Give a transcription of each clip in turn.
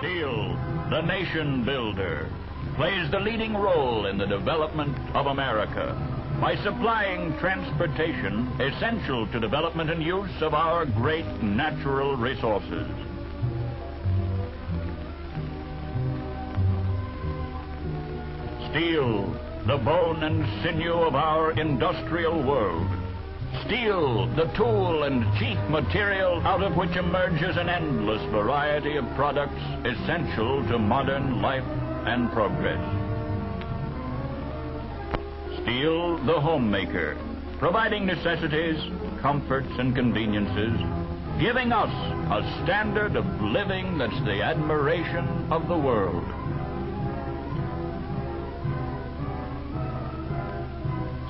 Steel, the nation builder, plays the leading role in the development of America by supplying transportation essential to development and use of our great natural resources. Steel, the bone and sinew of our industrial world. Steel, the tool and chief material out of which emerges an endless variety of products essential to modern life and progress. Steel, the homemaker, providing necessities, comforts, and conveniences, giving us a standard of living that's the admiration of the world.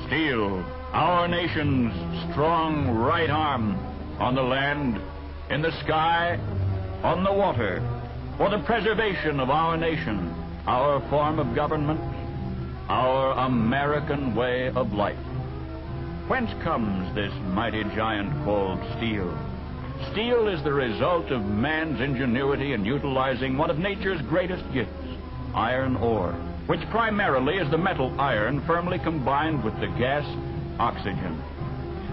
Steel, our nation's strong right arm on the land, in the sky, on the water, for the preservation of our nation, our form of government, our American way of life. Whence comes this mighty giant called steel? Steel is the result of man's ingenuity in utilizing one of nature's greatest gifts, iron ore, which primarily is the metal iron firmly combined with the gas oxygen.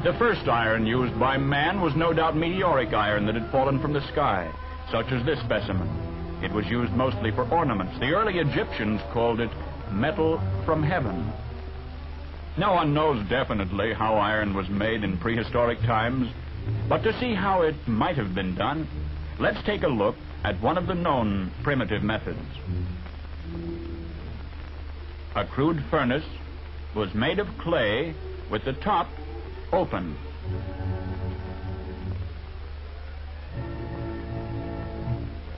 The first iron used by man was no doubt meteoric iron that had fallen from the sky, such as this specimen. It was used mostly for ornaments. The early Egyptians called it metal from heaven. No one knows definitely how iron was made in prehistoric times, but to see how it might have been done, let's take a look at one of the known primitive methods. A crude furnace was made of clay with the top open.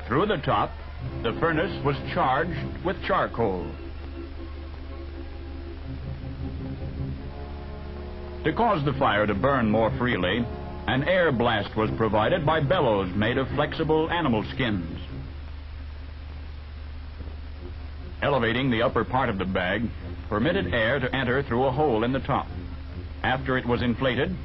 Through the top, the furnace was charged with charcoal. To cause the fire to burn more freely, an air blast was provided by bellows made of flexible animal skins. Elevating the upper part of the bag permitted air to enter through a hole in the top. After it was inflated,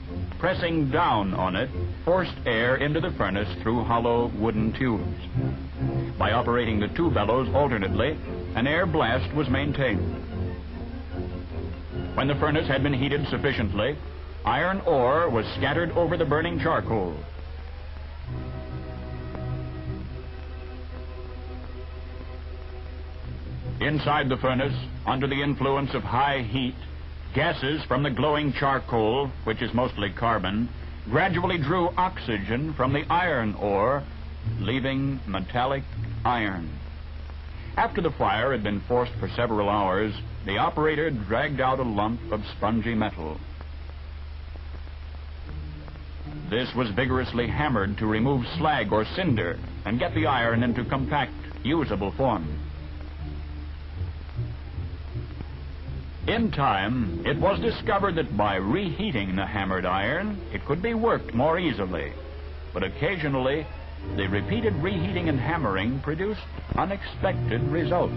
pressing down on it forced air into the furnace through hollow wooden tubes. By operating the two bellows alternately, an air blast was maintained. When the furnace had been heated sufficiently, iron ore was scattered over the burning charcoal. Inside the furnace, under the influence of high heat, gases from the glowing charcoal, which is mostly carbon, gradually drew oxygen from the iron ore, leaving metallic iron. After the fire had been forced for several hours, the operator dragged out a lump of spongy metal. This was vigorously hammered to remove slag or cinder and get the iron into compact, usable form. In time, it was discovered that by reheating the hammered iron, it could be worked more easily. But occasionally, the repeated reheating and hammering produced unexpected results.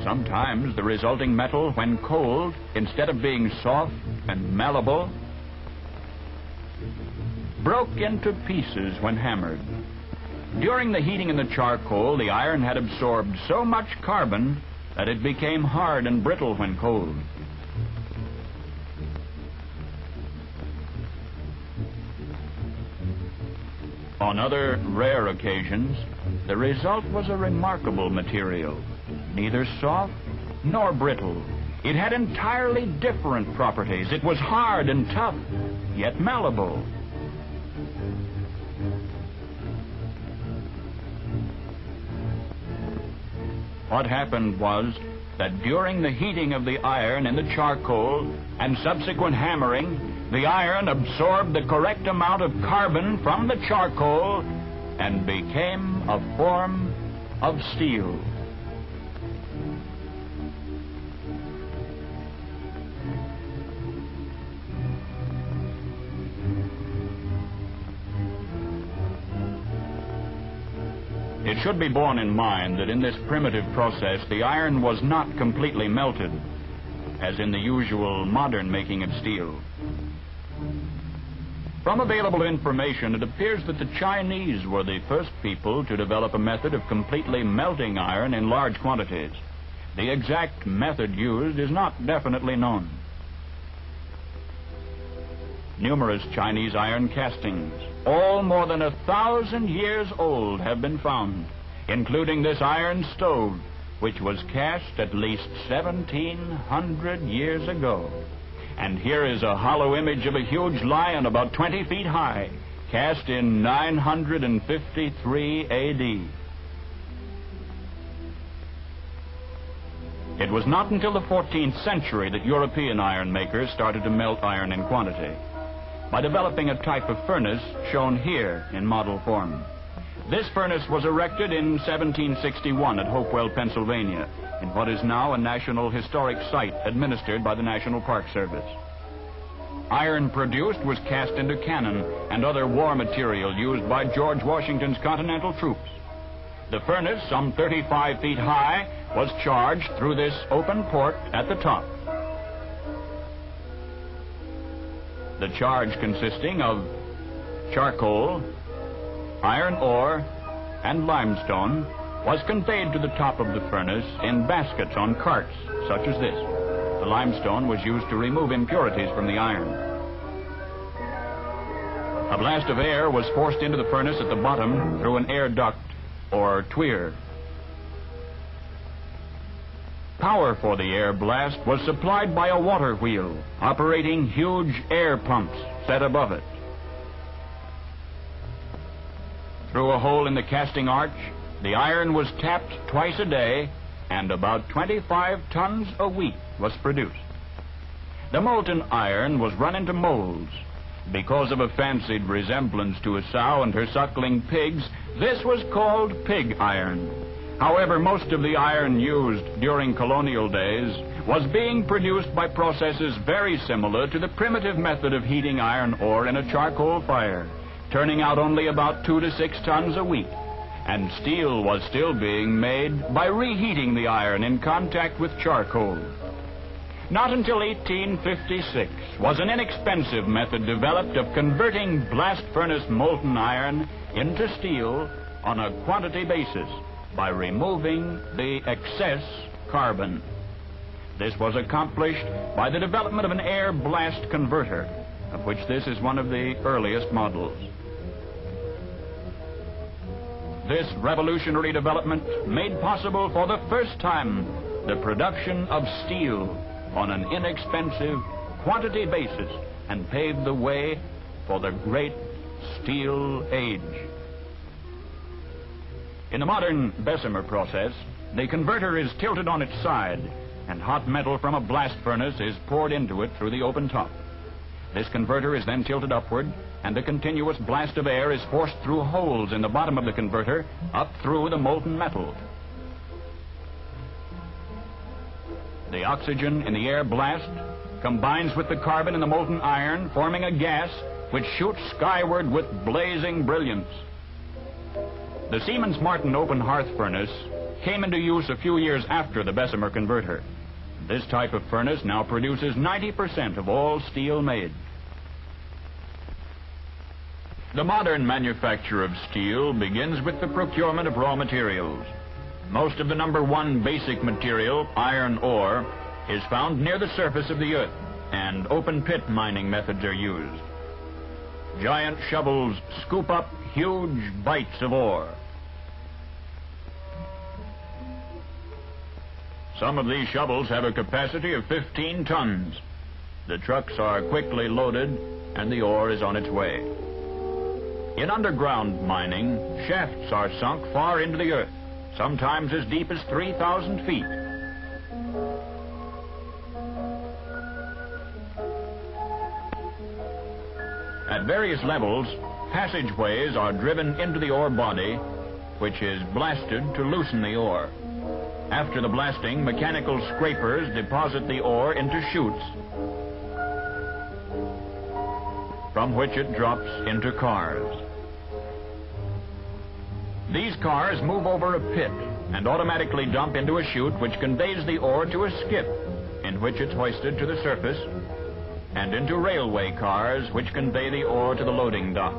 Sometimes the resulting metal, when cold, instead of being soft and malleable, broke into pieces when hammered. During the heating in the charcoal, the iron had absorbed so much carbon that it became hard and brittle when cold. On other rare occasions, the result was a remarkable material, neither soft nor brittle. It had entirely different properties. It was hard and tough, yet malleable. What happened was that during the heating of the iron in the charcoal and subsequent hammering, the iron absorbed the correct amount of carbon from the charcoal and became a form of steel. It should be borne in mind that in this primitive process, the iron was not completely melted, as in the usual modern making of steel. From available information, it appears that the Chinese were the first people to develop a method of completely melting iron in large quantities. The exact method used is not definitely known. Numerous Chinese iron castings, all more than 1,000 years old, have been found, including this iron stove, which was cast at least 1,700 years ago. And here is a hollow image of a huge lion about 20 feet high, cast in 953 A.D. It was not until the 14th century that European iron makers started to melt iron in quantity, by developing a type of furnace shown here in model form. This furnace was erected in 1761 at Hopewell, Pennsylvania, in what is now a National Historic Site administered by the National Park Service. Iron produced was cast into cannon and other war material used by George Washington's Continental troops. The furnace, some 35 feet high, was charged through this open port at the top. The charge consisting of charcoal, iron ore, and limestone was conveyed to the top of the furnace in baskets on carts, such as this. The limestone was used to remove impurities from the iron. A blast of air was forced into the furnace at the bottom through an air duct or tweer. Power for the air blast was supplied by a water wheel operating huge air pumps set above it. Through a hole in the casting arch, the iron was tapped twice a day, and about 25 tons a week was produced. The molten iron was run into molds. Because of a fancied resemblance to a sow and her suckling pigs, this was called pig iron. However, most of the iron used during colonial days was being produced by processes very similar to the primitive method of heating iron ore in a charcoal fire, turning out only about 2 to 6 tons a week. And steel was still being made by reheating the iron in contact with charcoal. Not until 1856 was an inexpensive method developed of converting blast furnace molten iron into steel on a quantity basis by removing the excess carbon. This was accomplished by the development of an air blast converter, of which this is one of the earliest models. This revolutionary development made possible for the first time the production of steel on an inexpensive quantity basis and paved the way for the great steel age. In the modern Bessemer process, the converter is tilted on its side and hot metal from a blast furnace is poured into it through the open top. This converter is then tilted upward, and a continuous blast of air is forced through holes in the bottom of the converter up through the molten metal. The oxygen in the air blast combines with the carbon in the molten iron, forming a gas which shoots skyward with blazing brilliance. The Siemens Martin open hearth furnace came into use a few years after the Bessemer converter. This type of furnace now produces 90% of all steel made. The modern manufacture of steel begins with the procurement of raw materials. Most of the #1 basic material, iron ore, is found near the surface of the earth, and open pit mining methods are used. Giant shovels scoop up huge bites of ore. Some of these shovels have a capacity of 15 tons. The trucks are quickly loaded, and the ore is on its way. In underground mining, shafts are sunk far into the earth, sometimes as deep as 3,000 feet. At various levels, passageways are driven into the ore body, which is blasted to loosen the ore. After the blasting, mechanical scrapers deposit the ore into chutes, from which it drops into cars. These cars move over a pit and automatically dump into a chute which conveys the ore to a skip, in which it's hoisted to the surface and into railway cars which convey the ore to the loading dock.